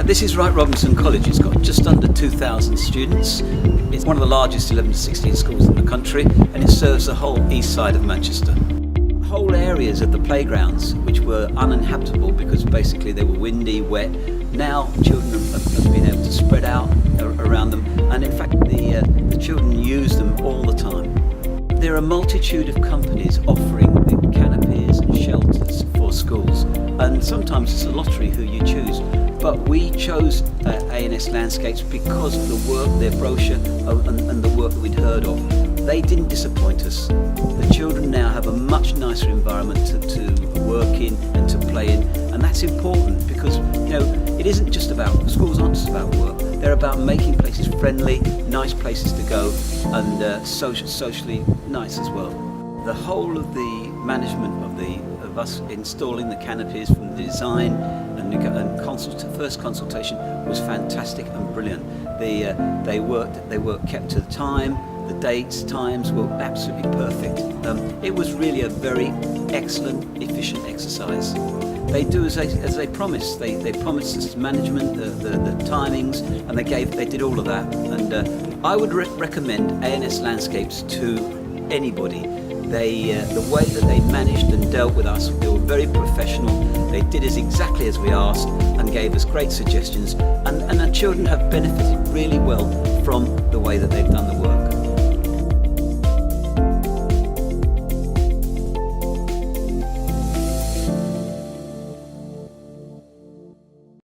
This is Wright Robinson College. It's got just under 2,000 students. It's one of the largest 11 to 16 schools in the country, and it serves the whole east side of Manchester. Whole areas of the playgrounds which were uninhabitable because basically they were windy, wet. Now children have been able to spread out around them, and in fact the children use them all the time. There are a multitude of companies offering the canopies and shelters for schools, and sometimes it's a lottery who you choose. But we chose A&S Landscapes because of the work, their brochure, and the work that we'd heard of. They didn't disappoint us. The children now have a much nicer environment to work in and to play in, and that's important because it isn't just about, schools aren't just about work. They're about making places friendly, nice places to go, and socially nice as well. The whole of the management of us installing the canopies, from the design and first consultation, was fantastic and brilliant. They worked kept to the time. The dates, times were absolutely perfect. It was really a very excellent, efficient exercise. They do as they promised. They promised us management, the timings, and they did all of that. And I would recommend A&S Landscapes to anybody. The way that they managed and dealt with us, they were very professional. They did exactly as we asked and gave us great suggestions. And our children have benefited really well from the way that they've done the work.